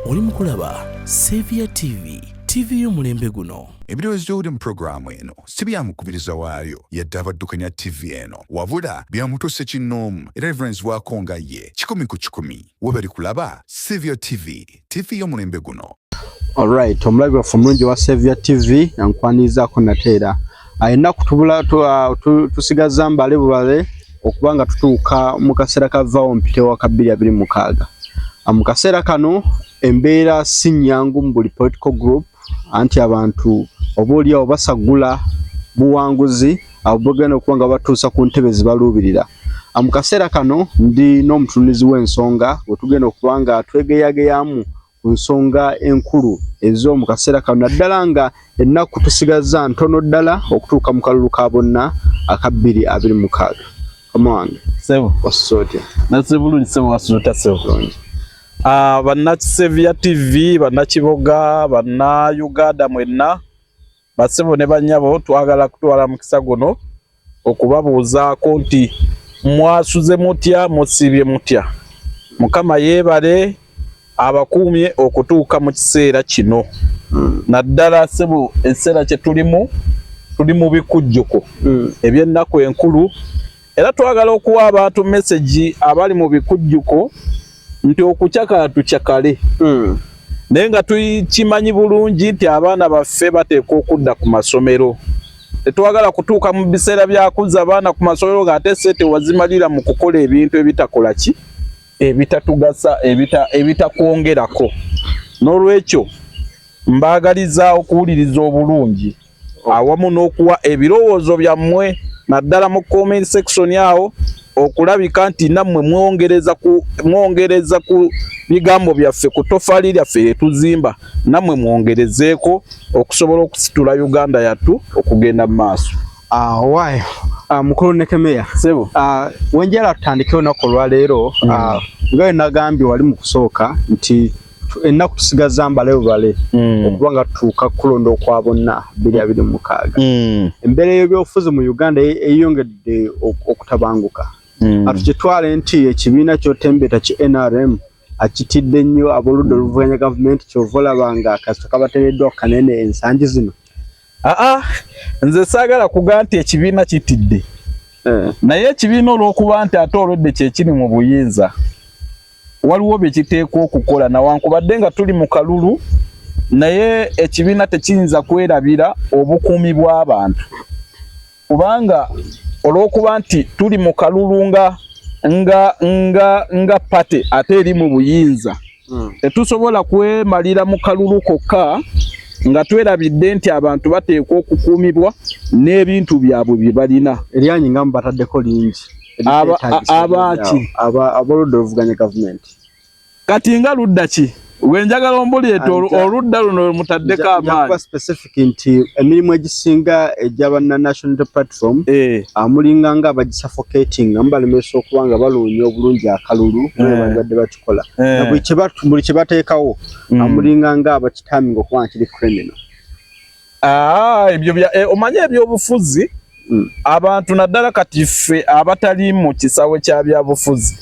Oli mukulaba Saviour TV y'omulembe guno. Ebirowoozo by'oli mu programu eno si bya mukubiriza waayo yadde abaddukanya TV eno wabula byamutuuse kinnoomu era reverence waako nga ye 10 ku 10 we bali kulaba Saviour TV y'omulembe guno. Alright, omulabi waffe omulungi wa Saviour TV yankwanizaako nateera ayina kutubula tusigaza mbale bubale okubanga tutuuka mu kaseera kavaawo mpite wa 2026. Mu kaseera kano embeera si nnyangu mu buli political group anti abantu oboolyawo basagula buwanguzi abogenda okubanga batuusa ku ntebe zibaluubirira. Mu kaseera kano ndi n'omutunuzi w'ensonga wetugenda okubanga twegeyageyamu ku nsonga enkulu ez'omu kaseera kano naddala nga ennaku tusigaza ntono ddala okutuuka mu kalulu ka bonna aka 2026. Kamange sebo wasoote nasebulungi sebo wasuuta sebo. Banna Saviour TV, banna Kiboga, banna Uganda mwenna basebo ne banyabo twagala kutwala mukisa guno okubabuuzaako nti mwasuze mutya musibye mutya. Mukama yeebale abakuumye okutuuka mu kiseera kino. Naddala sebo ekiseera kye tuli mu bikujjuko eby'ennaku enkulu era twagala okuwa abantu message abali mu bikujjuko nti okukyaka tukyakale. Naye nga tukimanyi bulungi nti abaana baffe bateekwa okudda ku masomero. Tetwagala kutuuka mu biseera byakuzza abaana ku masomero ng'ate sente wazimalira mu kukola ebintu ebitakola ki ebitatugasa ebitakwongerako. N'olwekyo mbaagaliza okuwuliriza obulungi awamu n'okuwa ebirowoozo byammwe naddala mu comment section awo okulabika nti nammwe mwongereza ku bigambo byaffe ku tofaali lyaffe lyetuzimba nammwe mwongerezeeko okusobola okusitula Uganda yattu okugenda mu maaso. Waayo mukulu Nekemeya sebo wenjala tutandike olunaku olwaleero nga we nagambye wali mu kusooka nti ennaku tusigaza mbale bubale okubanga tutuuka kulonda okwa bonna 2026. Embeera y'ebyobufuzi mu Uganda eyongedde okutabanguka. Atukyetwale nti ekibiina ky'otembeeta ki NRM akitidde nnyo aboludde oluvuganya gavumenti kyova olabanga kasita kabateereddwa kanene ensangi zino. Nze saagala kugaa nti ekibiina kitidde naye ekibiina olw'okuba nti ate olwedde kyekiri mu buyinza waliwo bye kiteekwa okukola nawankubadde nga tuli mu kalulu naye ekibiina tekiyinza kwerabira obukuumi bw'abantu kubanga olw'okuba nti tuli mu kalulu nga pate ate eri mu buyinza tetusobola kwemalira mu kalulu kokka nga twerabidde nti abantu bateekwa okukuumibwa n'ebintu byabwe bye balina. Eryanyi nga mubataddeko lingi abaaki aboludde oluvuganya gavumenti kati nga ludda ki wenjagala ombuleeta oludda luno mutaddeko amaanyi specific nti emirimu egisinga egy'abanna National Platform amulinga nga abagisuffocating nga mubalemesa okuba nga baluunya obulungi akalulu nebadde bakikola buli kye bateekawo amulinga nga abakitaminga okuba nga kiri criminal. Ebyo omanye ebyobufuzi abantu naddala kati ffe abatali mu kisawe kya byabufuzi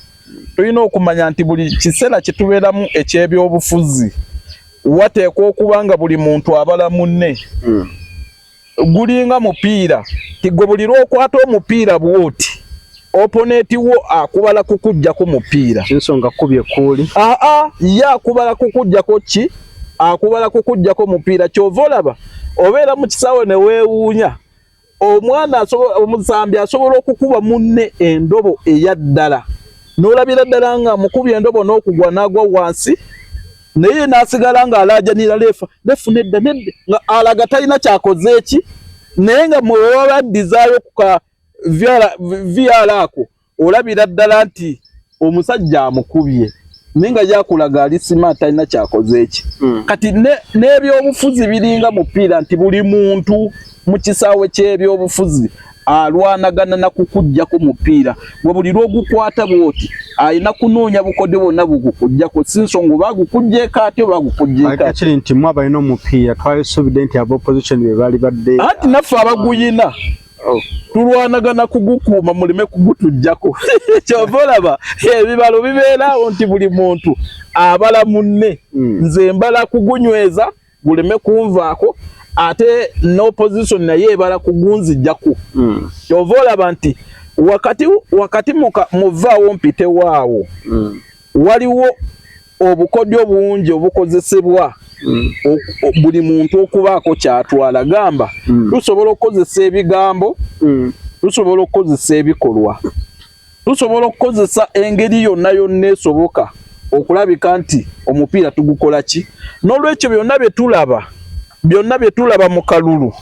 tulina okumanya nti buli kiseera kye tubeeramu eky'ebyobufuzi wateekwa okuba nga buli muntu abala munne. Gulinga mupiira ti gwe buli lw'okwata omupiira bw'oti oponenti wo akubala kukuggyako mupiira ensonga kubye kuuli ye akubala kukuggyako ki akubala kukuggyako mupiira kyova olaba obeera mu kisawe ne weewuunya omwana omusambi asobola okukuba munne endobo eyaddala n'olabira ddala nga mukubye endobo n'okugwa n'agwa wansi naye n'asigala nga alaajanira lefu nedda nga alaga talina kyakoze eki naye nga mwe babaddizaayo ku ka VR ako olabira ddala nti omusajja amukubye naye nga yakulaga ali smart talina kyakoze eki. Kati n'ebyobufuzi biringa mupiira nti buli muntu mu kisaawe ky'ebyobufuzi alwanagana na kukuggyako mupiira gwe buli lw'ogukwata bw'oti alina kunoonya bukodyo bwonna bugukuggyako si nsonga bagukuggyeko ate bagukuggyeko kiri nti mwe abalina omupiira twasuubidde nti aba opposition be baali badde anti naffe abaguyina tulwanagana kugukuuma muleme kugutujjako kyova olaba ebibalo bibeerawo nti buli muntu abala munne nze mbala kugunyweza guleme kunvaako ate n'opposition naye ebala kugunzijjako kyova olaba nti wakati muvaawo mpite waawo waliwo obukodyo bungi obukozesebwa buli muntu okubaako kyatwala gamba tusobola okukozesa ebigambo tusobola okukozesa ebikolwa tusobola okukozesa engeri yonna yonna esoboka okulabika nti omupiira tugukola ki n'olwekyo byonna bye tulaba mu kalulu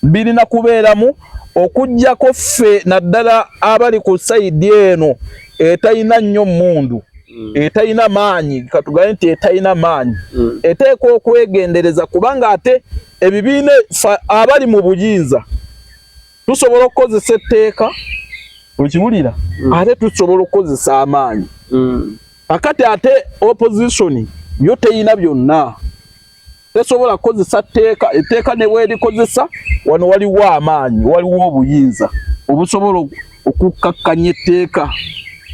birina kubeeramu okujjako ffe naddala abali ku sayidi eno etalina nnyo mundu etalina maanyi katugaye nti etalina maanyi eteeka okwegendereza kubanga ate ebibiina abali mu buyinza tusobola okukozesa etteeka okiwulira ate tusobola okukozesa amaanyi akati ate opposition yo teyina byonna tesobola kukozesa etteeka ne bwerikozesa wano waliwo amaanyi waliwo obuyinza obusobola okukkakkanya etteeka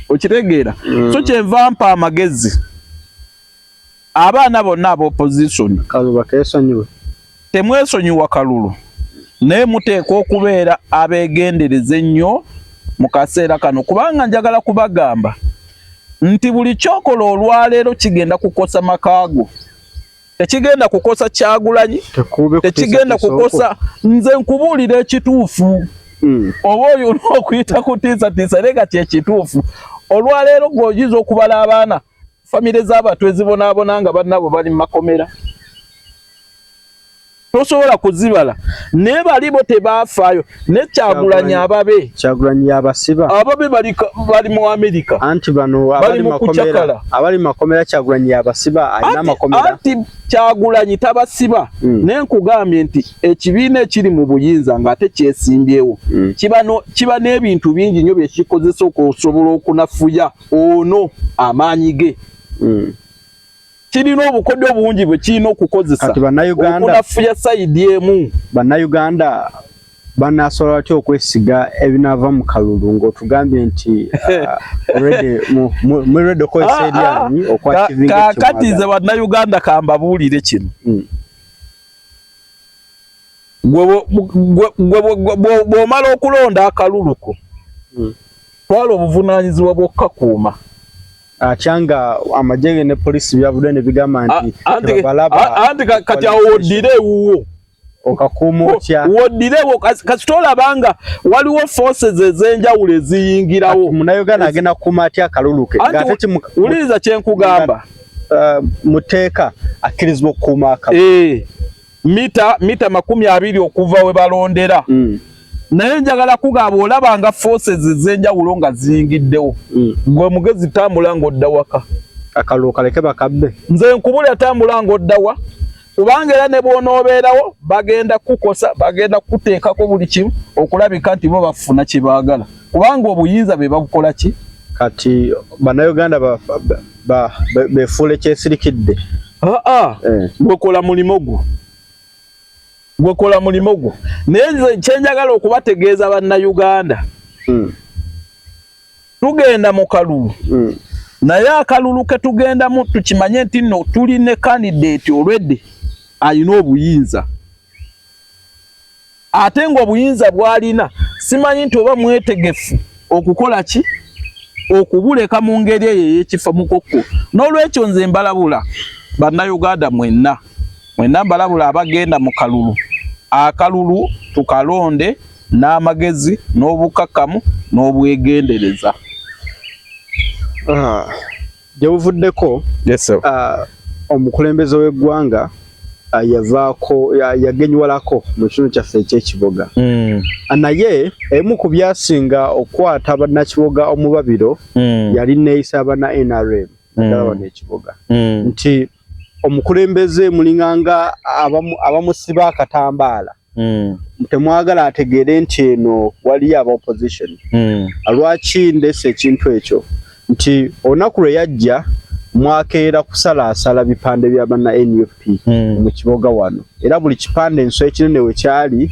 okitegeera so kyenva mpa amagezi abaana bonna aba opposition temwesonyiwa kalulu naye muteeka okubeera abeegendereza ennyo mu kaseera kano kubanga njagala kubagamba nti buli kyokola olwaleero kigenda kukosa makaago tekigenda kukosa Kyagulanyi tekigenda kukosa nze nkubuulira ekituufu oba oyo okuyita kutiisatiisa rega kyekituufu olwaleero gwoyiza okubala abaana famire z'abantu ezibonaabona nga bannabo bali mu makomera tosobola kuzibala naye balibo tebaafaayo ne Kyagulanyi Kyagulanyi abasiba ababe bali mu Amerika anti bano abali makomera Kyagulanyi abasiba alina makomera anti Kyagulanyi tabasiba naye nkugambye nti ekibiina ekiri mu buyinza ng'ate kyesimbyewo kiba n'ebintu bingi nnyo bye kikozesa okusobola okunafuya ono amaanyi ge kirina obukodyo bungi bwe kirina okukozesa okunafuya sayidi emu bannayuganda banasobola batya okwesiga ebinaava mu kalulu ng'otugambye nti mulredde okozesa eryanyi okwakivinga kakati nze bannayuganda kambabuulire kino bw'omala okulonda akaluluko twala obuvunaanyizibwa bw'okkakuuma akyanga amajege ne polisi byavudde ne bigamba nti anti kati awo oddire ewuwo okakuuma otya woddire ewo kasi tolabanga waliwo forces ez'enjawulo eziyingirawo munnayuganda agenda kukuuma atya akaluluke wuliriza kyenkugamba muteeka akkirizibwa okukuuma akalulu mita 20 okuva we balondera naye njagala kugamba olabanga forces ez'enjawulo nga ziyingiddewo gwe mugezi tambula ng'odda waka akalulu kaleke bakabbe nze nkubula tambula ng'oddawa kubanga era ne bw'onoobeerawo bagenda kukosa bagenda kuteekako buli kimu okulabika nti bo bafuna kye baagala kubanga obuyinza be babukola ki kati bannayuganda beefuula ekyesirikidde gwekola mulimo gwo naye nze kyenjagala okubategeeza bannayuganda tugenda mu kalulu naye akalulu ke tugendamu tukimanye nti nno tuli ne candidate already ayina obuyinza ate ng'obuyinza bw'alina simanyi nti oba mwetegefu okukola ki okubuleka mu ngeri eyo ey'ekifa mukokko n'olwekyo nze mbalabula bannayuganda mwenna mbalabula abagenda mu kalulu akalulu tukalonde n'amagezi n'obukakamu n'obwegendereza gye buvuddeko omukulembeze w'eggwanga yagenywalako mu kitundu kyaffe ekyekiboga naye emu ku byasinga okwata bannakiboga omubabiro yali neeyisa abana NRM naddala wano ekiboga nti omukulembeze mulinganga abamusiba akatambaala temwagala ategeere nti eno waliyo aba opposition lwaki ndese ekintu ekyo nti olunaku lwe yajja mwakeera kusalaasala bipande bya banna NUP mu kiboga wano era buli kipande enso ekinene we kyali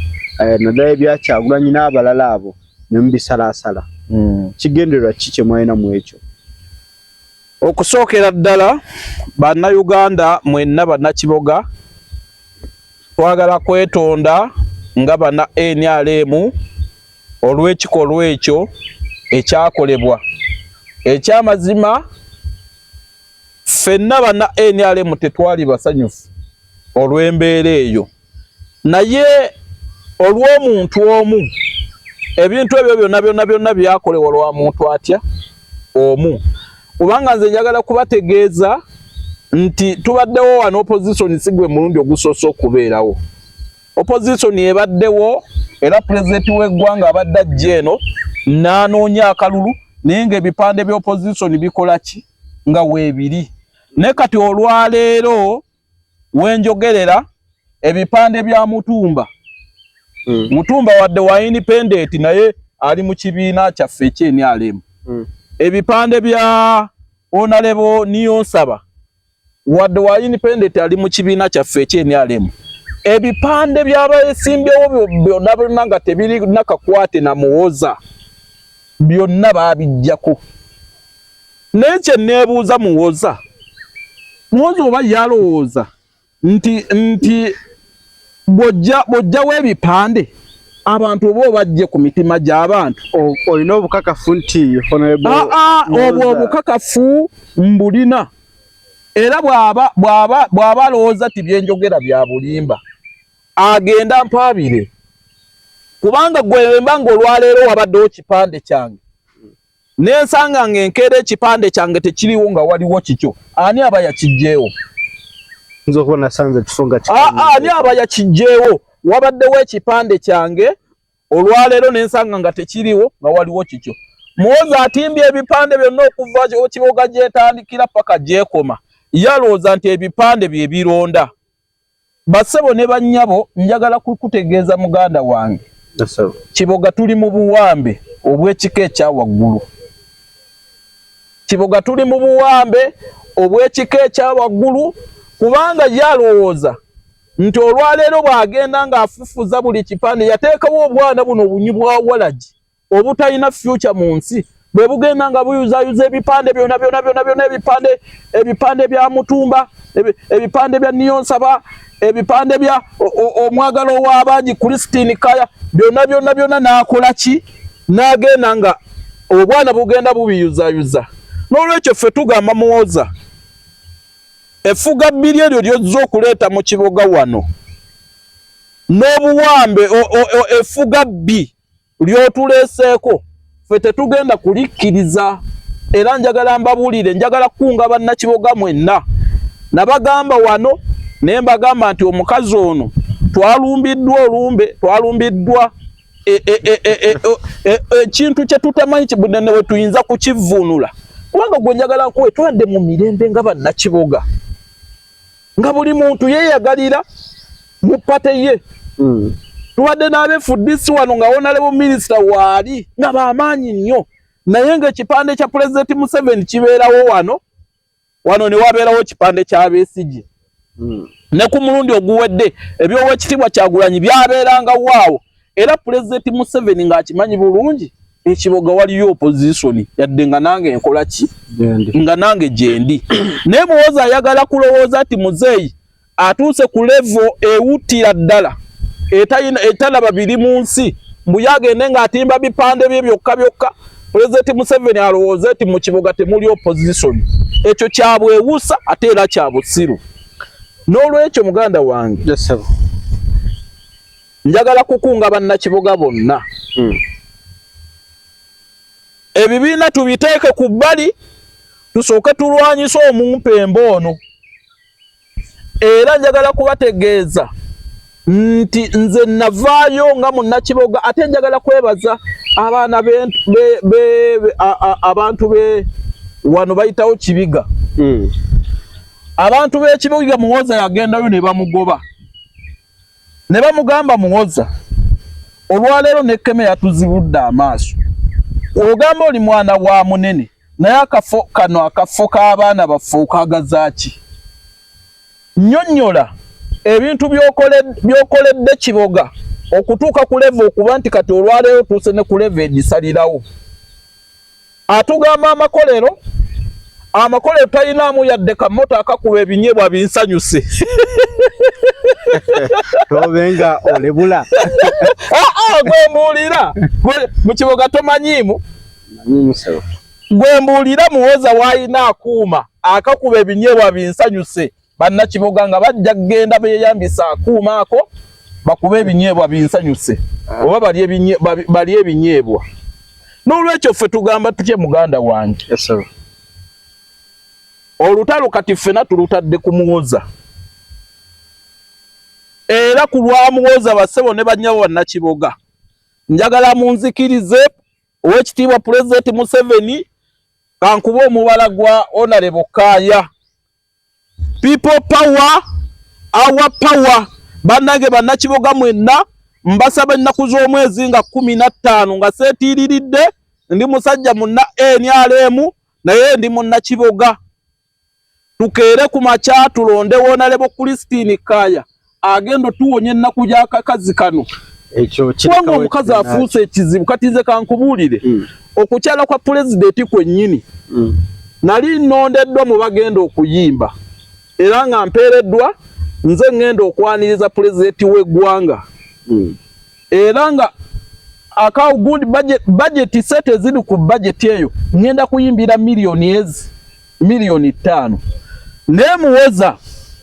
naddala ebya Kyagulanyi n'abalala abo ne mubisalaasala kigendererwa ki kye mwalina mu ekyo? Okusookera ddala bannayuganda mwenna bannakiboga twagala kwetonda nga banna NRM olw'ekikolwa ekyo ekyakolebwa. Ekyamazima ffenna banna NRM tetwali basanyufu olw'embeera eyo, naye olw'omuntu omu ebintu ebyo byonna byakolebwa lwa muntu atya omu. Kubanga nze njagala kubategeeza nti tubaddewo wano opposition sigwe mulundi ogusoose okubeerawo. Opposition ebaddewo era pulezidenti w'eggwanga abadde ajja eno n'anoonya akalulu naye ng'ebipande bya opposition bikola ki nga weebiri. Ne kati olwaleero wenjogerera ebipande bya Mutumba Mutumba wadde wa independent naye ali mu kibiina kyaffe ekyenRM. Ebipande bya Honorable Niyonsaba wadde wa independent ali mu kibiina kyaffe ekyenRM. Ebipande by'abeesimbyewo byonna nga tebiri nakakwate na Muwoza byonna baabijjako. Naye kye neebuuza Muwoza oba yalowooza nti bw'ojjawo ebipande abantu oba bajje ku mitima gy'abantu? Olina obukakafu nti obwo obukakafu mbulina. Era bw'aba alowooza ti byenjogera bya bulimba agenda mpaabire. Kubanga gwe mbanga olwaleero wabaddewo kipande kyange nensanga ng'enkeera ekipande kyange tekiriwo nga waliwo kikyo, ani aba yakijjeewo? Nze okubona sanze tufunga ani aba yakijjeewo? Wabaddewo ekipande kyange olwaleero nensanga nga tekiriwo nga waliwo kikyo. Muwoza atimbye ebipande byonna okuva kiboga gyetandikira paka gyekoma. Yalowooza nti ebipande bye bironda. Bassebo ne bannyabo njagala kukutegeeza muganda wange. Kiboga tuli mu buwambe obw'ekika ekya waggulu. Kiboga tuli mu buwambe obw'ekika ekya waggulu kubanga yalowooza nti olwaleero bw'agenda ng'afufuza buli kipande yateekawo obwana buno obunyi bwa walagi obutalina future mu nsi bwe bugenda nga buyuzayuza ebipande byonna ebipande bya Mutumba, ebipande bya Niyonsaba, ebipande bya omwagalo w'abangi Christine Kaya byonna n'akola ki? N'agenda nga obwana bugenda bubiyuzayuza. N'olwekyo ffe tugamba Muwoza effuga bbiri eryo ly'ozza okuleeta mu kiboga wano n'obuwambe effuga bbi ly'otuleeseeko ffe tetugenda kulikkiriza. Era njagala mbabuulire, njagala kukunga bannakiboga mwenna. Nabagamba wano naye mbagamba nti omukazi ono twalumbiddwa olumbe, twalumbiddwa ekintu kye tutamanyi kibunene we tuyinza kukivvuunula. Kubanga gwe njagala nkuwe twadde mu mirembe nga bannakiboga nga buli muntu yeeyagalira mu pate ye. Tuwadde n'abeefuddisi wano nga Honorable Minister waali nga b'amaanyi nnyo, naye ng'ekipande kya Pulezidenti Museveni kibeerawo wano ne wabeerawo ekipande kya Besigye. Ne ku mulundi oguwedde eby'Oweekitiibwa Kyagulanyi byabeeranga waawo. Era Pulezidenti Museveni ng'akimanyi bulungi ekiboga waliyo opposition yadde nga nange enkola ki? Nga nange gyendi. Naye Muwoza ayagala kulowooza ati muzeeyi atuuse ku level ewuttira ddala etalaba biri mu nsi mbu yagende ng'atimba bipande bye byokka. Pulezidenti Museveni alowooza ati mu kiboga temuli opposition. Ekyo kyabwewuusa ate era kya busiru. N'olwekyo muganda wange njagala kukunga bannakiboga bonna. Ebibiina tubiteeke ku bbali tusooke tulwanyise omumpembe ono. Era njagala kubategeeza nti nze navaayo nga munnakiboga ate njagala kwebaza abaana abantu be wano bayitawo Kibiga. Abantu b'ekibuga Muwoza yagendayo ne bamugoba. Ne bamugamba Muwoza olwaleero ne Keme yatuzibudde amaaso. Ogamba oli mwana wa munene naye akafo kano akafo k'abaana baffe okagazaaki nnyonnyola ebintu by'okoledde Kiboga okutuuka ku level okuba nti kati olwaleero tuuse ne ku level egisalirawo. Atugamba amakolero talinaamu yadde kamoto akakuba ebinyeebwa binsanyuse. Tobenga olebula. Gwe mbuulira mu Kiboga tomanyiimu. Gwe mbuulira Muhooza w'alina akuuma akakuba ebinyeebwa binsanyuse. Bannakiboga nga bajja kgenda beeyambisa akuuma ako bakuba ebinyeebwa binsanyuse oba balye ebinyeebwa. N'olwekyo ffe tugamba tutye muganda wange. Yes, sir. Olutalo kati ffena tulutadde ku Muhooza. Era ku lwa Muhooza bassebo ne bannyabo Bannakiboga njagala munzikirize Oweekitiibwa Pulezidenti Museveni kankuba omubala gwa Honorable Kaaya. People power, our power. Bannange Bannakiboga mwenna mbasaba ennaku z'omwezi nga 15 nga seetiiriridde ndi musajja munna NRM naye ndi Munnakiboga. Tukeere ku makya tulonde Honorable Christine Kaaya agenda tuwonya ennaku gy'akakazi kano. Ekyo kubanga omukazi afuuse ekizibu kati nze kankubuulire okukyala kwa pulezidenti kwennyini nali nnondeddwa mu bagenda okuyimba era nga mpeereddwa nze ngenda okwaniriza pulezidenti w'eggwanga era nga akawo good budget set eziri ku budget eyo ngenda kuyimbira miliyoni 5 naye Muhooza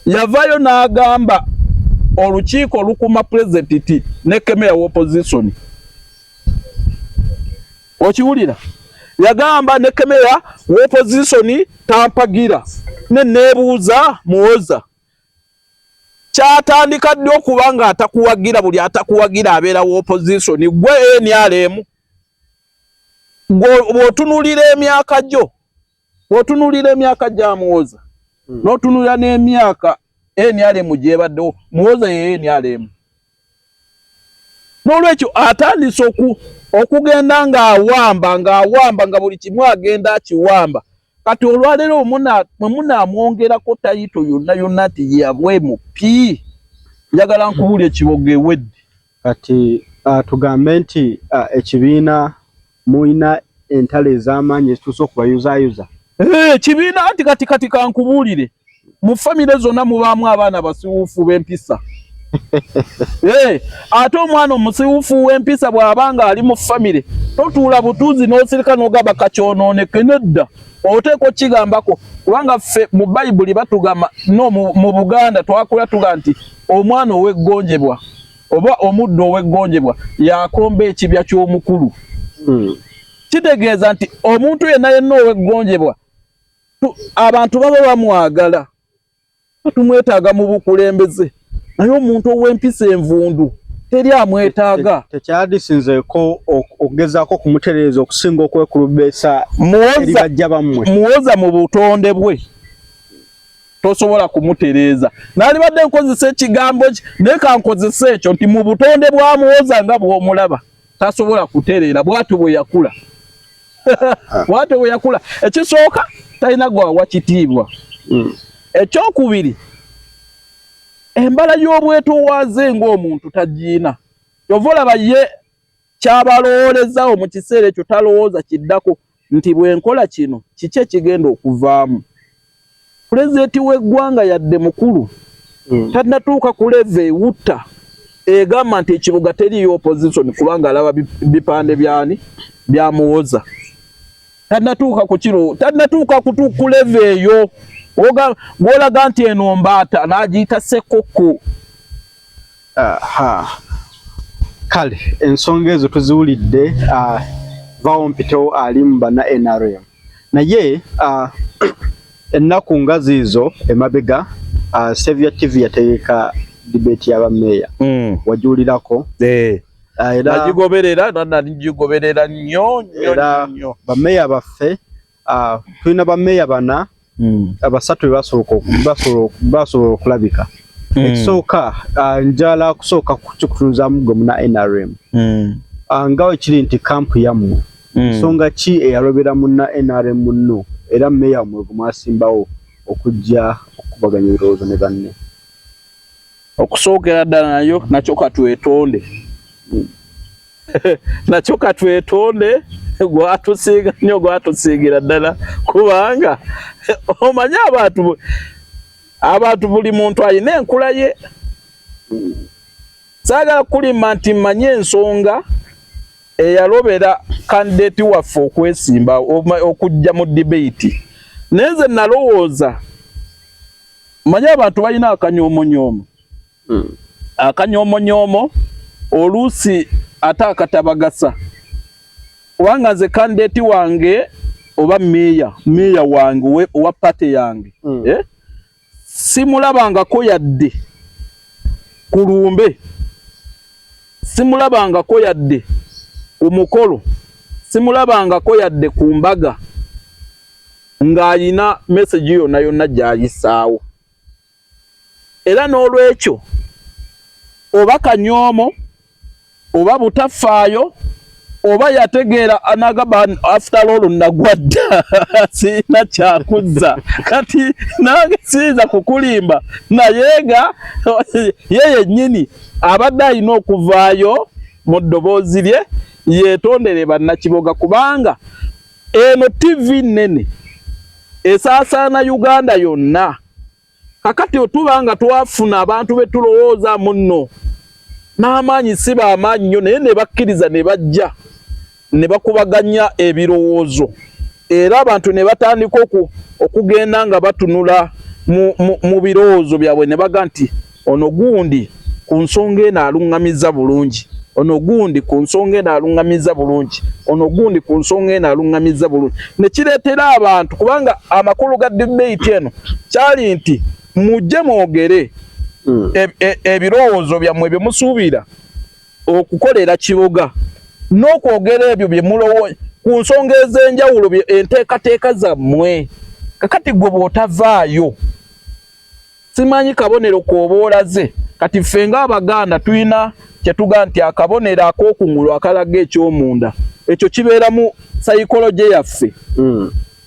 yavayo n'agamba olukiiko lukuma pulezidenti ne kemeya w'opposition. Okiwulira? Yagamba ne kemeya w'opposition tampagira ne neebuuza Muhooza kyatandika ddi okuba nga atakuwagira buli atakuwagira abeera w'opposition gwe NRM bw'otunuulira emyaka gyo bw'otunuulira emyaka gya Muhooza n'otunuulira n'emyaka NRM gyebaddewo Muhooza ye NRM. N'olwekyo atandise okugenda ng'awamba nga buli kimu agenda akiwamba. Kati olwaleero mwe munaamwongerako tayito yonna nti yabwe mupi njagala nkubuulya Kiboga ewedde. Kati tugambe nti ekibiina muyina entalo ez'amaanyi ezituuse okubayuzayuza. Kibiina anti kati kankubuulire mu famire zonna mubaamu abaana basiwuufu b'empisa. Ate omwana omusiwuufu w'empisa bw'abanga ali mu famire totuula butuuzi n'osirika n'ogamba kakyonooneke nedda oteeka okigambako kubanga ffe mu Bayibuli batugamba no mu Buganda twakula tuga nti omwana ow'eggonjebwa oba omuddo ow'eggonjebwa yakomba ekibya ky'omukulu. Kitegeeza nti omuntu yenna ow'eggonjebwa abantu baba bamwagala tumwetaaga mu bukulembeze naye omuntu ow'empisa envundu teri amwetaaga. Tekyadisinzeeko okugezaako kumutereeza okusinga okwekulubeesa eri bajja bammwe. Muhooza mu butonde bwe tosobola kumutereeza. Naalibadde nkozesa ekigambo naye kankozesa ekyo nti mu butonde bwa Muhooza nga bw'omulaba tasobola kutereera bw'atyo bwe yakula. Bw'atyo bwe yakula. Ekisooka talina gwawa kitiibwa. Ekyokubiri embala y'obwetoowaze ng'omuntu tagiina. Kyova olaba ye kyabalowoolezaawo mu kiseera ekyo talowooza kiddako nti bwe nkola kino kiki ekigenda okuvaamu. Pulezidenti w'eggwanga yadde mukulu tannatuuka ku level ewutta egamba nti Kiboga teriyo opposition kubanga alaba bipande bya Muhooza. Tannatuuka ku kiro tannatuuka ku level eyo gw'olaga nti eno mbaata n'agiyita Ssekoko. Kale ensonga ezo tuziwulidde vaawo mpitewo ali mu banna NRM naye ennaku nga ziizo emabega Saviour TV yategeka debate y'abameeya wagiwulirako. Nagigoberera nagigoberera nnyo bameeya baffe tulina bameeya bana abasatu basobola okulabika. Ekisooka njala kusooka kukikutuuzaamu gwe muna NRM nga bwe kiri nti kampu yammwe nsonga ki eyalobera munna NRM munno era meya mwe mwasimbawo okujja okubaganya ebirowoozo ne banne? Okusookera ddala nayo nakyo katwetonde nakyo katwetonde gwatusiiga nnyo gwatusiigira ddala kubanga omanyi abantu buli muntu alina enkula ye. Saagala kulimba nti mmanyi ensonga eyalobera kandidate waffe okwesimba okujja mu debate. Nenze nalowooza mmanyi abantu balina akanyoomonyomo. Akanyoomonyomo oluusi ate akatabagasa. Kubanga nze kandidate wange oba meya wange owa pate yange simulabangako yadde ku lumbe, simulabangako yadde ku mukolo, simulabangako yadde ku mbaga ng'ayina message yonna yonna gy'ayisaawo. Era n'olwekyo oba kanyoomo oba butafaayo oba yategeera anagaba after all nagwadda sina kyakuzza kati nange siiza kukulimba nayenga yeye nnyini abadde alina okuvaayo mu ddoboozi lye yeetondere bannakiboga kubanga eno TV nnene esaasaana Uganda yonna. Kakati otubanga twafuna abantu be tulowooza munno n'amaanyi si b'amaanyi nnyo naye ne bakkiriza ne bajja ne bakubaganya ebirowoozo era abantu ne batandika okugenda nga batunula mu birowoozo byabwe ne baga nti ono gundi ku nsonga eno aluŋŋamiza bulungi, ono gundi ku nsonga eno aluŋŋamiza bulungi, ono gundi ku nsonga eno aluŋŋamiza bulungi. Ne kireetera abantu kubanga amakulu ga debate eno kyali nti mujje mwogere ebirowoozo byammwe bye musuubira okukolera kibuga n'okwogera ebyo bye mulowooza ku nsonga ez'enjawulo enteekateeka zammwe. Kakati gwe bw'otavaayo simanyi kabonero k'oba olaze. Kati ffe ng'Abaganda tulina kye tuga nti akabonero ak'okungulu akalaga eky'omunda ekyo kibeera mu psychology yaffe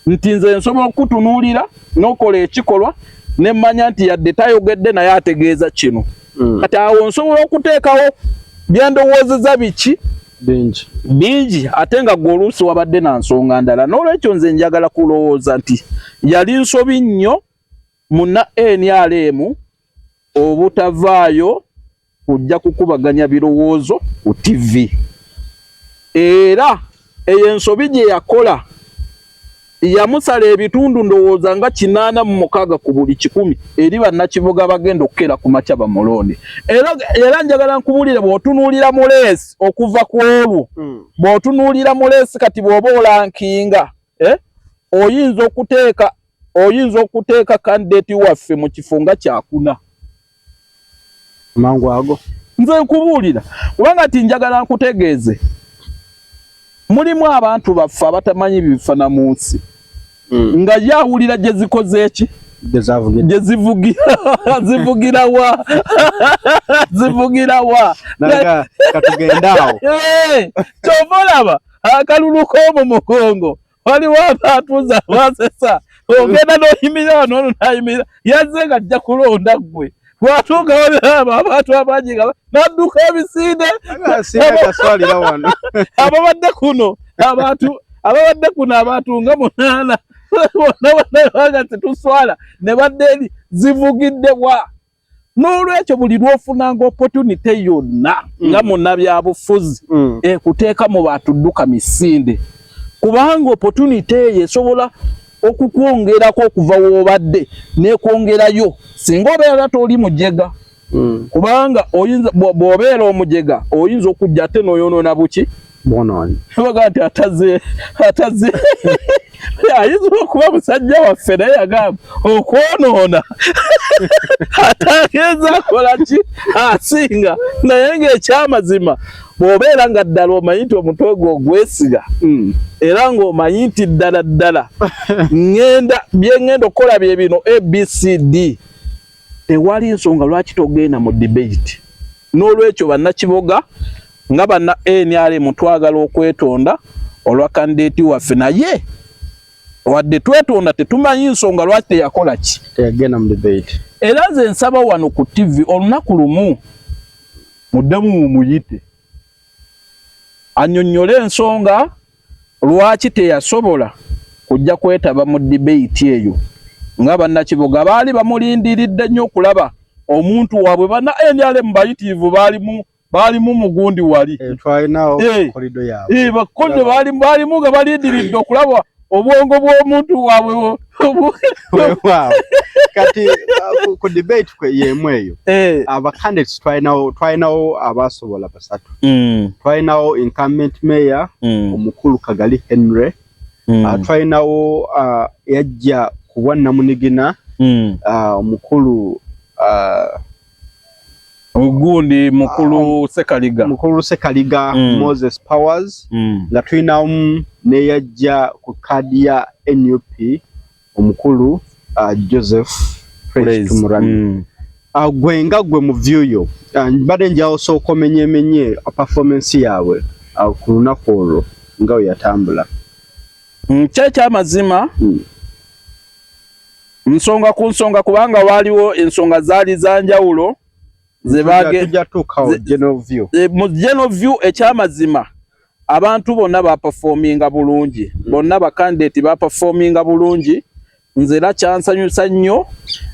nti nze nsobola okutunuulira n'okola ekikolwa ne mmanya nti yadde tayogedde naye ategeeza kino. Kati awo nsobola okuteekawo byandowoozeza biki bingi ate nga gwe oluusi wabadde na nsonga ndala. N'olwekyo nze njagala kulowooza nti yali nsobi nnyo munna NRM obutavaayo kujja kukubaganya birowoozo ku TV. Era eyo ensobi gye yakola yamusala ebitundu ndowooza nga 86 ku buli 100 eri bannakibuga bagenda okukera ku makya bamulonde. Era njagala nkubulire bw'otunuulira mu leesi okuva ku olwo bw'otunuulira mu leesi kati bw'oba olankinga oyinza okuteeka kandidate waffe mu kifo nga kyakuna mangu ago. Nze nkubuulira kubanga ti njagala nkutegeeze mulimu abantu baffe abatamanyi bifana mu nsi nga yawulira gye zikoze eki gye zivugira wa naga katugendaawo kyova olaba akalulu k'omu mugongo waliwo abantu basesa ogenda n'oyimirira wano ono n'ayimirira yazze nga ajja kulonda ggwe bw'atuuka abantu abangi nga n'adduka ebisinde ababadde kuno abantu nga 8 bonna tuswala ne badde eri zivugidde wa. N'olwekyo buli lw'ofunanga opportunity yonna nga munnabyabufuzi kuteeka mu batudduka misinde kubanga opportunity eyo esobola okukwongerako okuva woobadde n'ekwongerayo singa obeera toli mujega kubanga bw'obeera omujega oyinza okujja ate n'oyonoona buki bonooni baga nti ataze ayinza okuba musajja waffe naye yagamba okwonoona atagenza akola ki asinga naye ng'ekyamazima bw'obeera nga ddala omanyi nti omutwe gwe ogwesiga era ng'omanyi nti ddala bye ngenda okukola bye bino ABCD tewali nsonga lwaki togenda mu debate. N'olwekyo bannakiboga nga banna NRM twagala okwetonda olwa candidate waffe naye wadde twetonda tetumanyi nsonga lwaki teyakola ki teyagenda mu debate. Era nze nsaba wano ku TV olunaku lumu muddemu muyite annyonnyole ensonga lwaki teyasobola kujja kwetaba mu debate eyo nga bannakibuga baali bamulindiridde nnyo okulaba omuntu waabwe bana NRM bayitiivu baalimu mugundi wali twalinawo kolido yaabwe bakonde baalimu nga balindiridde okulaba obwongo bw'omuntu waabwe kati ku debate yemu eyo abacandidates twalinawo abasobola basatu. Twalinawo incumbent mayor omukulu Kagali Henry, twalinawo yajja ku bwannamunigina omukulu ogundi mukulu Sekaliga Moses Powers, nga tulinamu neyajja ku kadi ya NUP omukulu Joseph Praise Tumurani. Gwenga gwe mu view mbadde njawo sooka omenyemenye performance yaabwe ku lunaku olwo nga we yatambula. Ky'amazima nsonga ku nsonga kubanga waaliwo ensonga zaali za njawulo mu general view ekyamazima abantu bonna baperforminga bulungi, bonna bakandidate baperforminga bulungi. Nze era kyansanyusa nnyo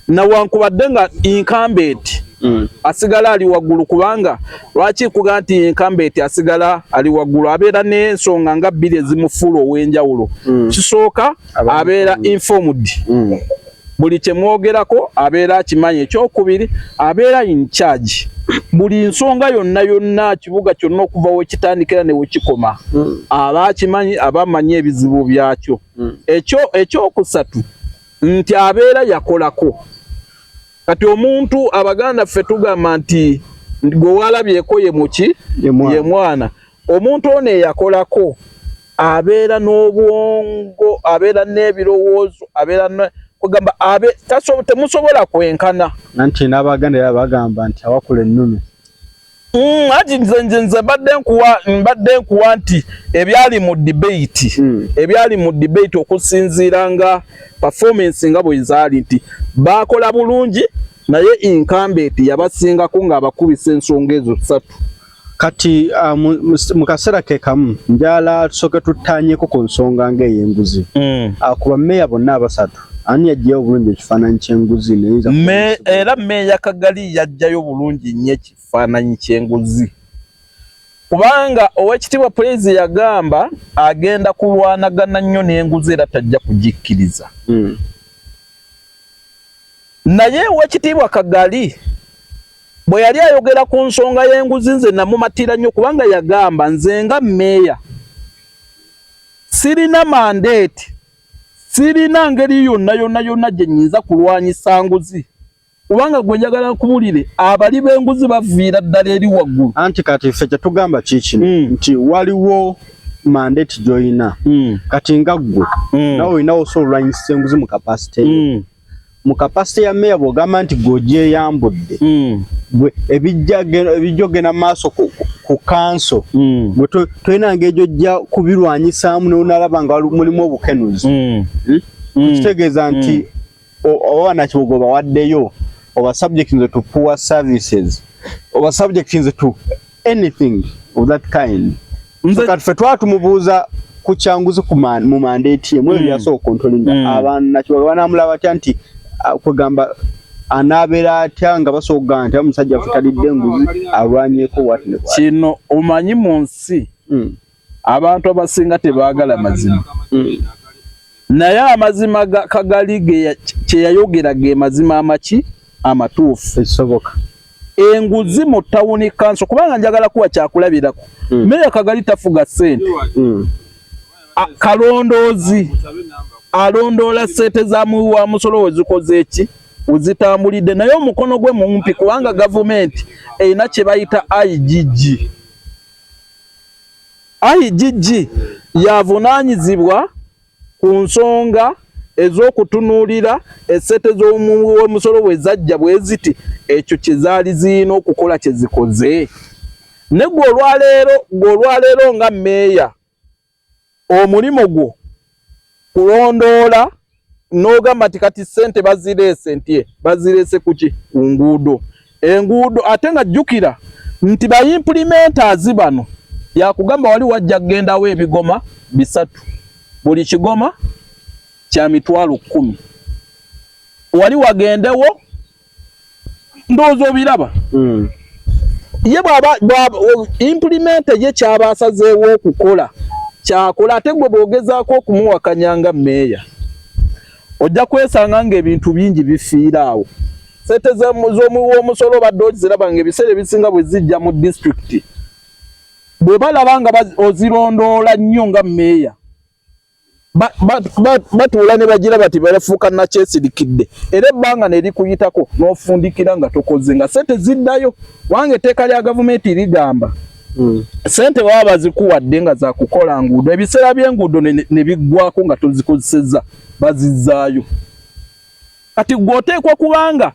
nawankubadde nga incumbent asigala ali waggulu, kubanga lwaki kuga nti incumbent asigala ali waggulu abeera n'ensonga nga bbiri ezimufuula ow'enjawulo. Kisooka abeera informed, buli kyemwogerako abeera akimanyi. Ekyokubiri abeera in charge, buli nsonga yonna kibuga kyonna okuva wekitandikira ne wekikoma aba akimanyi, aba amanyi ebizibu byakyo. Ekyokusatu nti abeera yakolako. Kati omuntu Abaganda ffe tugamba nti gwe walabyeko ye muki ye mwana. Omuntu ono eyakolako abeera n'obwongo, abeera n'ebirowoozo, abeera kugamba temusobola kwenkana. Nanti n'Abaganda bagamba nti awakula ennume. Ati nze mbadde nkuwa nti ebyali mu debate okusinziira nga performance nga bwe zaali nti bakola bulungi, naye incumbent yabasingako ng'abakubisa ensonga ezo ssatu. Kati mu kaseera ke kamu njala tusooke tuttaanyeko ku nsonga ng'ey'enguzi. Ku bammeeya bonna abasatu ani yajjayo bulungi ekifaananyi ky'enguzi neyinza era mmeeya Kagali yajjayo bulungi nnyo ekifaananyi ky'enguzi, kubanga Oweekitiibwa Praise yagamba agenda kulwanagana nnyo n'enguzi era tajja kugikkiriza. Naye Oweekitiibwa Kagali bwe yali ayogera ku nsonga y'enguzi nze namumatira nnyo, kubanga yagamba nze nga mmeeya sirina mandate, sirina ngeri yonna gye nnyinza kulwanyisa nguzi, kubanga gwe njagala nkubulire abali b'enguzi baviira ddala eri waggulu. Anti kati ffe kye tugamba kikino nti waliwo mandate gy'olina kati nga ggwe nawe olinawo osobola olwanyisa enguzi mu kapasite mu kapasite ya meya bw'ogamba nti gw'ogyeyambudde gwe ebijja ogenda maaso ku kanso gwe tolina ng'egyo ojja kubirwanyisaamu n'onalaba nga mulimu obukenuzi. Kitegeeza nti oba nakibuga obawaddeyo, oba subject to poor services, oba subject to anything of that kind. Kati ffe twatumubuuza ku kyanguzi mu mandate ye mweyo yasooka kontrolinga abantu nakibuga banamulaba atya nti kugamba anabeera atya nga basooga nti omusajja affe talidde enguzi alwanyeko watne. Kino omanyi mu nsi abantu abasinga tebaagala mazima, naye amazima Kagali kye yayogera ge mazima amaki amatuufu. Ekisoboka enguzi mu tawuni kanso, kubanga njagala kuwa kyakulabirako. Meya Kagali tafuga ssente, kalondoozi alondoola ssente za wa musolo we zikoze eki uzitambulidde, naye omukono gwe mumpi, kubanga gavumenti erina kye bayita IGG yavunaanyizibwa ku nsonga ez'okutunuulira essente z'omusolo we zajja bwe ziti, ekyo kye zaali zirina okukola kye zikoze. Ne gwe olwaleero nga mmeeya omulimo gwo kulondoola n'ogamba nti kati ssente bazireese nti bazireese kuki ku nguudo enguudo ate nga jjukira nti bayimplementers bano yakugamba wali wajja kugendawo ebigoma 3 buli kigoma kya $10,000 wali wagendewo ndowooza obiraba ye bwaba implement ye kyabasazeewo okukola kyakola ate gwe bwogezaako okumuwakanya nga mmeeya ojja kwesanga ng'ebintu bingi bifiira awo sente z'omusolo badde okiziraba ng'ebiseera ebisinga bwe zijja mu disitulikiti bwe balaba nga ozirondoola nnyo nga mmeeya batuula ne bagira bati barafuuka nakyesirikidde era ebbanga ne likuyitako n'ofundikira nga tokoze nga sente ziddayo wange etteeka lya gavumenti ligamba sente baba bazikuwadde nga za kukola nguudo ebiseera by'enguudo ne biggwako nga tozikozesezza bazizzaayo kati gwe oteekwa kubanga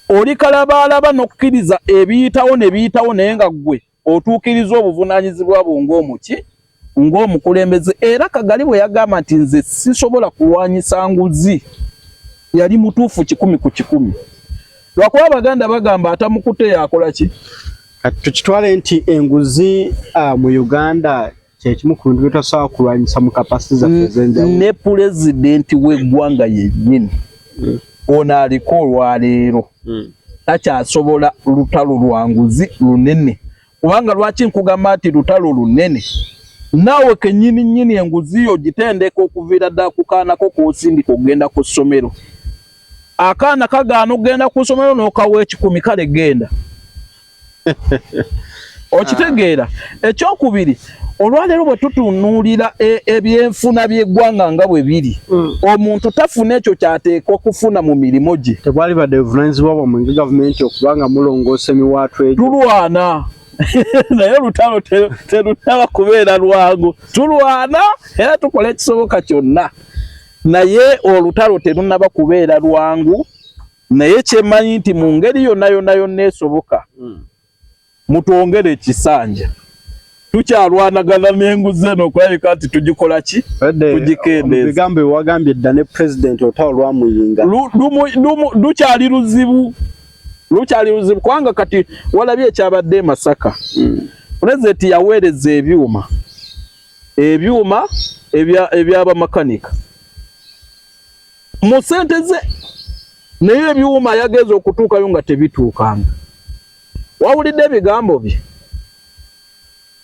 oli kalabaalaba n'okukkiriza ebiyitawo ne biyitawo naye nga ggwe otuukiriza obuvunaanyizibwa bwo ng'omukulembeze era Kagali bwe yagamba nti nze sisobola kulwanyisa nguzi yali mutuufu 100 ku 100 lwakuba Abaganda bagamba atamukutte yakola ki tukitwale nti enguzi mu Uganda kyekimu ku bintu bitasobola kulwanyisa mu kapasiti zaffe ez'enjawulo ne pulezidenti w'eggwanga yennyini ono aliko olwaleero takyasobola lutalo lwa nguzi lunene kubanga lwaki nkugamba nti lutalo lunene naawe kennyini nnyini enguzi yo gitendeka okuviira ddala ku kaanako k'osindika okugenda ku ssomero akaana kagaana okugenda ku ssomero n'okawa 10 kale genda okitegeera ekyokubiri olwaleero bwe tutunuulira ebyenfuna by'eggwanga nga bwe biri omuntu tafuna ekyo kyateekwa kufuna mu mirimu gye tebwali badde buvunaanyizibwa bwammwe gavumenti okubanga mulongoosa emiwaatwa egyo tulwana naye olutalo terunaba kubeera lwangu tulwana era tukola ekisoboka kyonna naye olutalo terunaba kubeera lwangu naye kyemanyi nti mu ngeri yonna yonna esoboka mutwongere ekisanja tukyalwanagana n'enguzi eno okulabika nti tugikola ki tugikendeeza bigambo wagambye dda ne pulezidenti olutalo lwamuyinga lukyali luzibu kubanga kati walabye ekyabadde Masaka pulezidenti yaweereza ebyuma eby'abamakanika mu ssente ze naye ebyuma yageza okutuukayo nga tebituukanga wawulidde ebigambo bye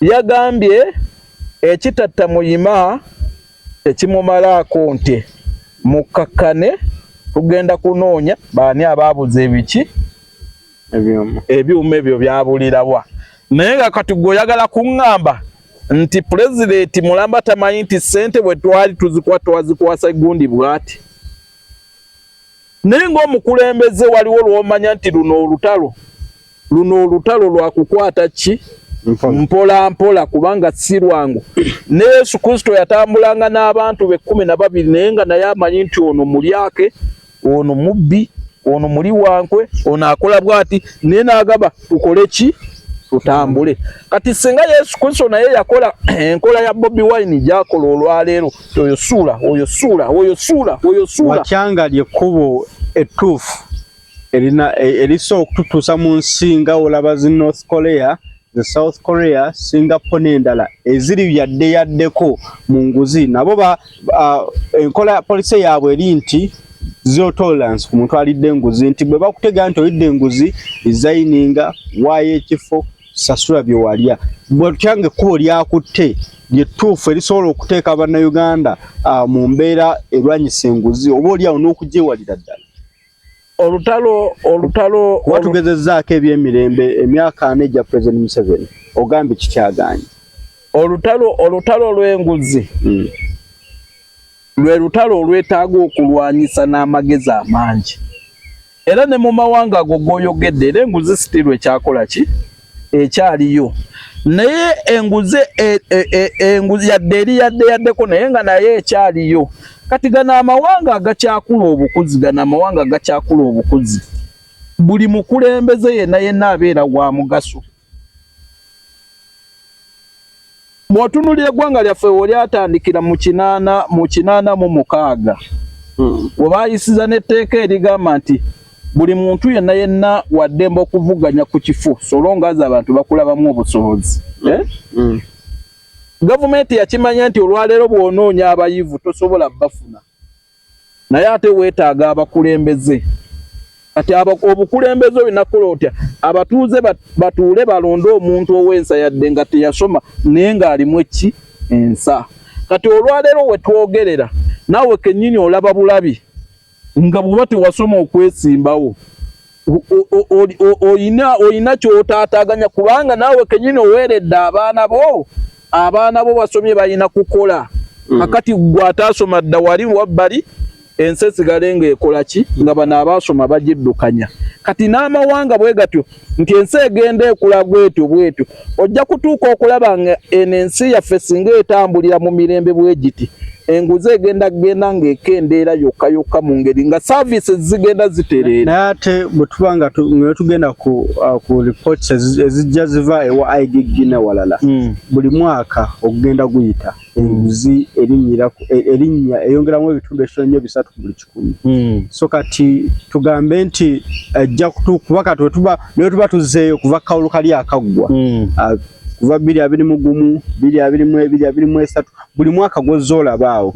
yagambye ekitatta muyima ekimumalaako nte mukakkane tugenda kunoonya baani abaabuza ebiki ebyuma ebyo byabulirawa naye nga kati gwe oyagala kuŋŋamba nti pulezidenti mulamba tamanyi nti ssente bwe twali twazikwasa gundi bw'ati naye ng'omukulembeze waliwo lw'omanya nti luno olutalo lwa kukwata ki mpola mpola kubanga si lwangu ne Yesu Kristo yatambulanga n'abantu be 12 naye nga naye amanyi nti ono mulyake ono mubbi ono muli wankwe ono akola bwati naye n'agamba tukole ki tutambule kati singa Yesu Kristo naye yakola enkola ya Bobi Wine gyakola olwaleero oyo suula wakyanga lyekkubo ettuufu eriso okututuusa mu nsinga olaba zi North Korea the South Korea Singapore n'endala eziri yaddeko mu nguzi nabo enkola ya polisi yaabwe eri nti zero tolerance ku muntu alidde enguzi nti bwe bakutega nti oyidde enguzi designinga waayo ekifo sasula bye walya bwe tuyange ekkubo lyakutte lyetuufu erisobola okuteeka bannayuganda mu mbeera erwanyisa enguzi oba oliawo n'okugyewalira ddala olutalo watugezezzaako ebyemirembe emyaka 4 gya President Museveni ogambye kikyaganye olutalo lw'enguzi lwe lutalo olwetaaga okulwanyisa n'amagezi amangi era ne mu mawanga ago g'oyogedde era enguzi sitiru ekyakola ki ekyaliyo naye enguzi yadde eri yaddeko naye nga naye ekyaliyo kati gana amawanga agakyakula obukuzi buli mukulembeze yenna abeera wa mugaso bw'otunuulira eggwanga lyaffe olyatandikira mu 86 we baayisiza n'etteeka erigamba nti buli muntu yenna waddembe okuvuganya ku kifo solongaza abantu bakulabamu obusobozi. Gavumenti yakimanya nti olwaleero bw'onoonya abayivu tosobola bafuna, naye ate weetaaga abakulembeze. Kati obukulembeze obinakola otya? Abatuuze batuule balonde omuntu ow'ensa yadde nga teyasoma naye ng'alimu ensa. Kati olwaleero we twogerera naawe kennyini olaba bulabi nga bw'oba tewasoma okwesimbawo oyina ky'otaataaganya, kubanga naawe kennyini oweeredde abaana bo basomye balina kukola. Kakati gwe ataasoma dda wali wabbali ensi esigale ng'ekola ki? Nga bano abaasoma bagiddukanya. Kati n'amawanga bwe gatyo nti ensi egenda ekula bwetyo ojja kutuuka okulaba nga eno ensi yaffe singa etambulira mu mirembe bwe giti enguzi egenda ng'ekendeera yokka mu ngeri nga services zigenda zitereera. Naye ate bwe tuba nga tugenda ku reports ezijja ziva ewa IGG ne walala, buli mwaka okugenda guyita enguzi erinnya eyongeramu ebitundu ekitono 3 buli 100. So kati tugambe nti ajja kutuuka kati ne tuba tuzzeeyo kuva kawulu kali akaggwa kuva 2021 2022 2023 buli mwaka gwozoolabaawo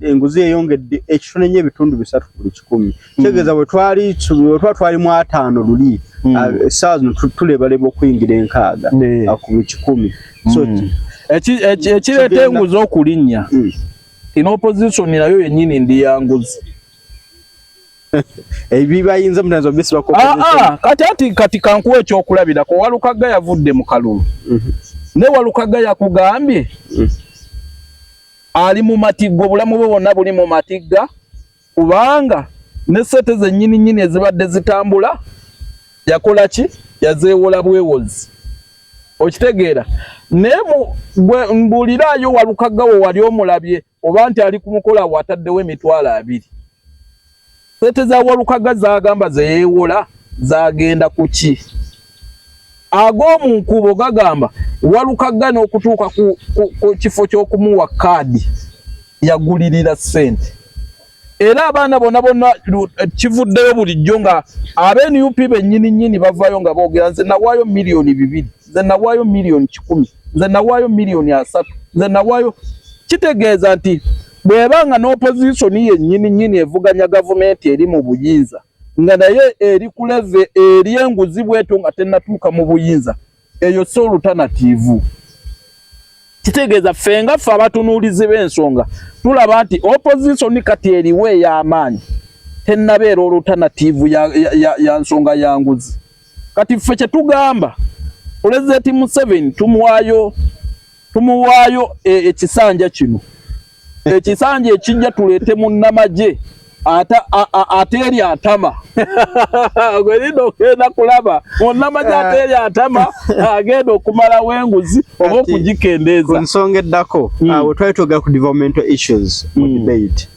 enguzi yeyongedde ekitono ebitundu 3 buli 100. Kitegeeza bwe twali mu 5 luli essaawa zino tulebaleba okuyingira 6 ku 100. So ekireeta enguzi okulinnya ino opposition nayo yennyini ndi ya nguzi. Ebibayinza munazo bisi bako kati kankuwa ekyokulabirako. Walukaga yavudde mu kalulu ne Walukaga yakugambye ali mu matigga, obulamu bwe bwonna buli mu matigga, kubanga ne sente zennyini ezibadde zitambula yakola ki? Yazeewola bwewozi. Okitegeera? Naye mbuliraayo Walukaga we wali omulabye oba nti ali kumukola wataddewo $200. Sente za Walukaga zagamba zeyeewola zagenda ku ki? Ag'omunkubo gagamba Walukaga n'okutuuka ku kifo ky'okumuwa kaadi yagulirira ssente. Era abaana bonna kivuddeyo bulijjo nga ab'NUP bennyini bavaayo nga boogera nze nawaayo $2,000,000, nze nawaayo $1,10,000, nze nawaayo $3,000,000, nze nawaayo. Kitegeeza nti bw'ebanga n'opposition yennyini evuganya gavumenti eri mu buyinza nga naye eri ku leve eri enguzi bweto nga tennatuuka mu buyinza, eyo si alternative. Kitegeeza ffe nga ffe abatunuulizi b'ensonga tulaba nti opposition kati eriwo ey'amaanyi tennabeera alternative ya nsonga ya nguzi. Kati ffe kye tugamba Pulezidenti Museveni tumuwaayo ekisanja kino, ekisanja ekijja tuleete munnamagye ate eri atama gwerindo okenda kulaba munnamagye ate eri atama agenda okumalawo enguzi oba okugikendeeza. Ku nsonga eddako we twali twogera ku developmental issues mu debate,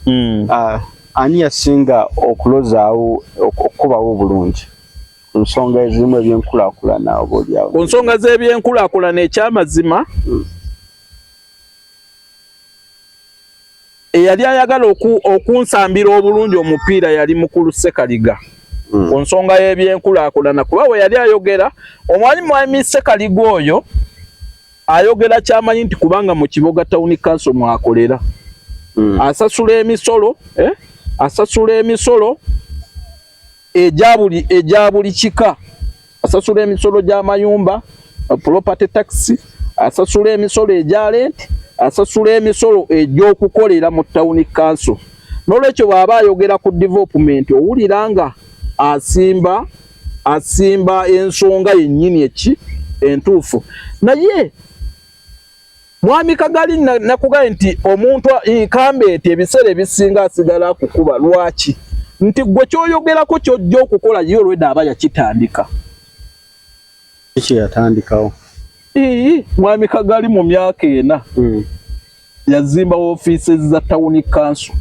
ani yasinga okulozaawo okukubawo obulungi ku nsonga ezirimu ebyenkulaakulana oba olyawo? Ku nsonga z'ebyenkulaakulana ekyamazima eyali ayagala okunsambira obulungi omupiira yali Mukulu Ssekaliga ku nsonga y'ebyenkulaakulana, kuba we yali ayogera omwami Ssekaliga oyo ayogera kyamanyi nti kubanga mu Kiboga Town Council mwakolera asasula emisolo egya buli kika, asasula emisolo gy'amayumba property tax, asasula emisolo egya rent, asasula emisolo egy'okukolera mu Town Council. N'olwekyo bw'aba ayogera ku development owulira nga asimba ensonga yennyini entuufu. Naye Mwami Kagali nakugambye nti omuntu Kambeete ebiseera ebisinga asigala kukuba. Lwaki? Nti gwe kyoyogerako kyojja okukola ye olwedda aba yakitandika. Kiki yatandikawo? Mwami Kagali mu myaka 4 yazimba offices za Town Council.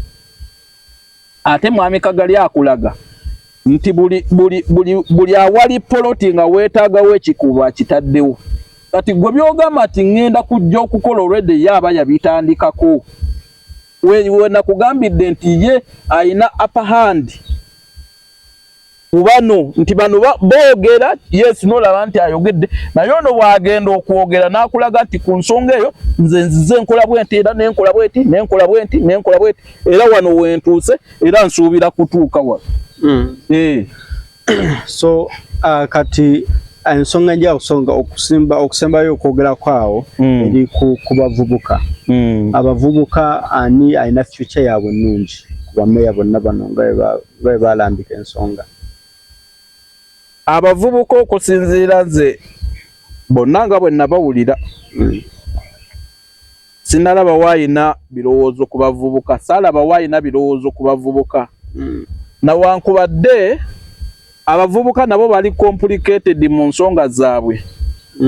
Ate Mwami Kagali akulaga nti buli awali poloti nga weetaagawo ekikubo akitaddewo. kati gwe byogamba ati ngenda kujja okukola already yaba yabitandikako we nakugambidde nti ye ayina upper hand ubano nti bano boogera yes nolaba nti ayogedde naye ono bwagenda okwogera n'akulaga nti ku nsonga eyo nze nkola bwenti era nenkola bwenti era wano wentuuse era nsuubira kutuuka wano. So kati ensonga nja okusembayo okwogera kwawo eri ku bavubuka. Abavubuka ani alina future yaabwe nnungi ku bameeya bonna bano nga balambika ensonga. Abavubuka okusinziira nze bonna nga bwe nabawulira sinalaba waayina birowoozo ku bavubuka, saalaba waayina birowoozo ku bavubuka. Nawankubadde abavubuka nabo bali complicated mu nsonga zaabwe.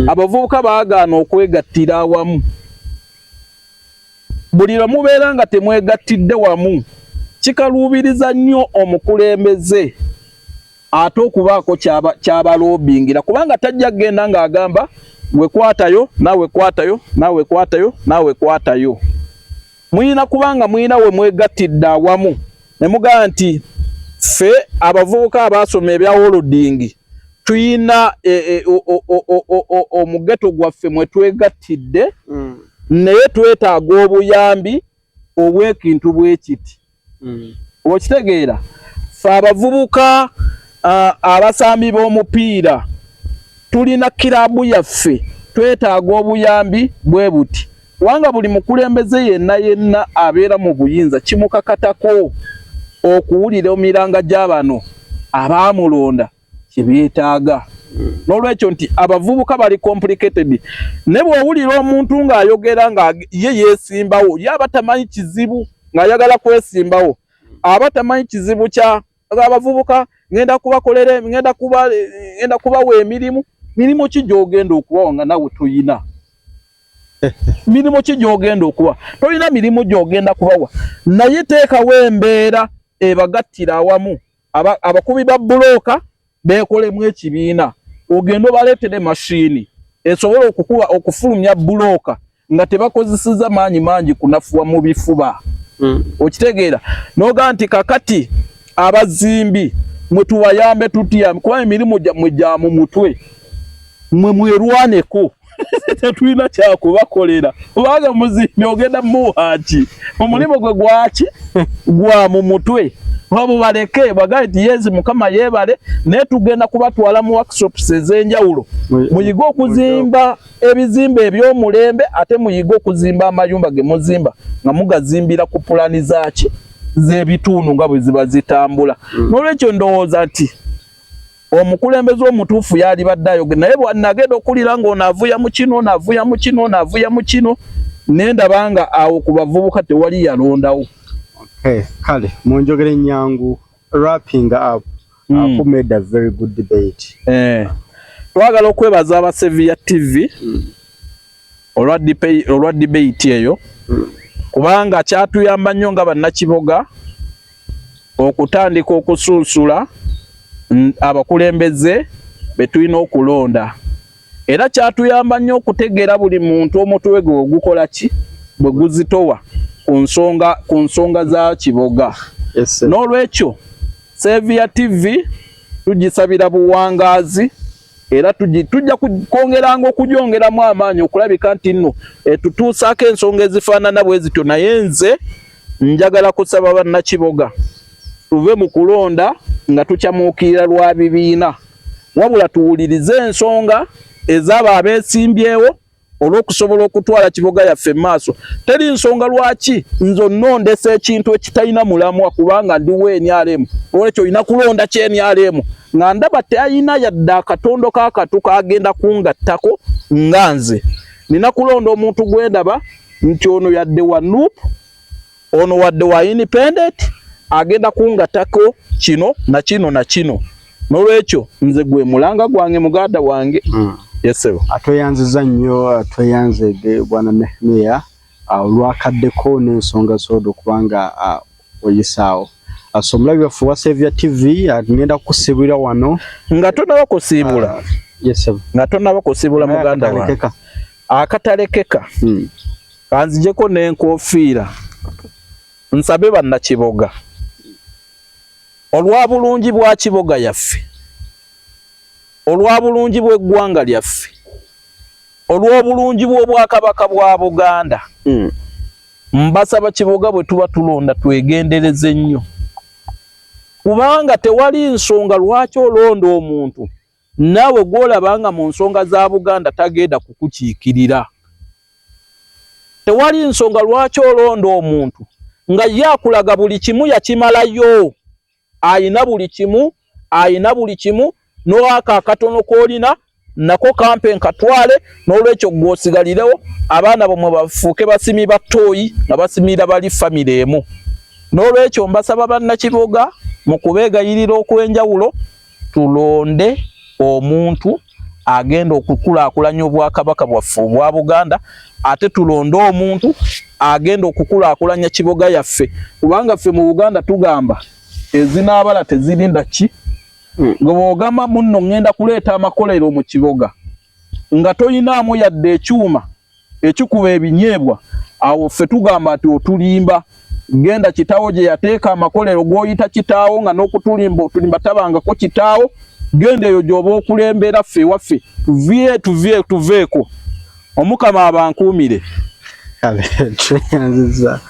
Abavubuka baagaana okwegattira awamu. Buli lwe mubeera nga temwegattidde wamu kikaluubiriza nnyo omukulembeze ate okubaako kyabaloobingira, kubanga tajja kgenda ng'agamba gwe kwatayo naawe kwatayo naawe kwatayo naawe kwatayo. Muyina kubanga muyina we mwegattidde awamu ne mugamba nti ffe abavubuka abaasoma ebya holding tuyina omugeto gwaffe mwe twegattidde naye twetaaga obuyambi obw'ekintu bwe kiti. Okitegeera ffe abavubuka abasambi b'omupiira tulina kirabu yaffe twetaaga obuyambi bwe buti. Wanga buli mukulembeze yenna abeera mu buyinza kimukakatako okuwulira emiranga gy'abano abaamulonda kyebyetaaga. N'olwekyo nti abavubuka bali complicated. Ne bw'owulira omuntu ng'ayogera nga ye yeesimbawo ye aba tamanyi kizibu ng'ayagala kwesimbawo, aba tamanyi kizibu kya abavubuka ngenda kubakolera ngenda kubawa emirimu ki gy'ogenda okubawa nga nawe toyina. Mirimu ki gy'ogenda okuba tolina mirimu gy'ogenda kubawa, naye teekawo embeera ebagattira awamu. Abakubi ba bulooka beekolemu ekibiina, ogenda obaleetere mashini esobola okufulumya bulooka nga tebakozeseza maanyi mangi kunafuwa mu bifuba. Okitegeera n'ogamba nti kakati abazimbi mwe tubayambe tutya kuba emirimu gyammwe gya mu mutwe mwe mwerwaneko tetulina kyakubakolera. Obanga muzimbi ogenda muwaaki omulimu gwe gwaki gwa mu mutwe wabo baleke bagaye nti yezi mukama yeebale naye tugenda kubatwala mu workshops ez'enjawulo muyiga okuzimba ebizimbe eby'omulembe ate muyiga okuzimba amayumba ge muzimba nga mugazimbira ku pulani zaaki z'ebitundu nga bwe ziba zitambula. N'olwekyo ndowooza nti omukulembeze omutuufu yali badde ayogera naye bw'anagenda okulira ng'ono avuya mu kino nendaba nga awo ku bavubuka tewali yalondawo. Kale munjogere nyangu wrapping up. Who made a very good debate. Twagala okwebaza aba Sevilla TV olwa debate eyo kubanga kyatuyamba nnyo nga bannakiboga okutandika okusunsula abakulembeze betulina okulonda, era kyatuyamba nnyo okutegeera buli muntu omutwe gwe ogukola ki bwe guzitowa ku nsonga za kiboga. N'olwekyo Sevilla TV tugisabira buwangaazi era tujja kwongeranga okugyongeramu amaanyi okulabika nti nno tutuusaako ensonga ezifaanana bwe zityo. Naye nze njagala kusaba bannakiboga tuve mu kulonda nga tukyamuukirira lwa bibiina, wabula tuwulirize ensonga ez'abo abeesimbyewo olw'okusobola okutwala kiboga yaffe maaso. Teri nsonga lwaki nze onnondesa ekintu ekitalina mulamwa kubanga ndiwo NRM, olwekyo olina kulonda ki NRM nga ndaba teyina yadde akatondo kaakatu kagenda kungattako nga nze. Nina kulonda omuntu gwe ndaba nti ono yadde wa NUP, ono wadde wa independent, agenda kungattako kino na kino na kino. N'olwekyo nze gwe mulanga gwange muganda wange. Yesebo atweyanziza nnyo atweyanze bwana Nehemiah olwakaddeko n'ensonga z'odo kubanga oyisaawo. Omulabi waffe wa Sevilla TV ngenda kukusibira wano nga tonaba kusiibula Yes. Nga tonnaba kusibula muganda wange. Akatalekeka. Kanzijeko n'enkofiira. Nsabe bannakiboga. Olwa bulungi bwa kiboga yaffe. Olwa bulungi bw'eggwanga lyaffe. Olw'obulungi bw'obwakabaka bwa Buganda. Mbasaba kiboga bwe tuba tulonda twegendereze nnyo. Kubanga tewali nsonga lwaki olonda omuntu naawe gw'olabanga mu nsonga za Buganda tagenda kukukiikirira. Tewali nsonga lwaki olonda omuntu nga yakulaga buli kimu yakimalayo. Ayina buli kimu n'owaaka akatono k'olina nako kampe nkatwale n'olwekyo gw'osigalirewo abaana bomwe bafuuke basimi ba ttooyi nga basimira bali famire emu. N'olwekyo mbasaba bannakiboga mu kubeegayirira okw'enjawulo tulonde omuntu agenda okukulaakulanya obwakabaka bwaffe obwa Buganda, ate tulonde omuntu agenda okukulaakulanya kiboga yaffe. Kubanga ffe mu Buganda tugamba ezinaabala tezirinda ki? Nga bw'ogamba munno ngenda kuleeta amakolero mu kiboga nga toyinaamu yadde ekyuma ekikuba ebinyeebwa, awo ffe tugamba ati otulimba. Genda kitaawo gye yateeka amakolero g'oyita kitaawo nga n'okutulimba otulimba tabangako kitaawo. Genda eyo gy'oba okulembera ffe ewaffe tuveeko. Omukama abankuumire. Tuyanziza.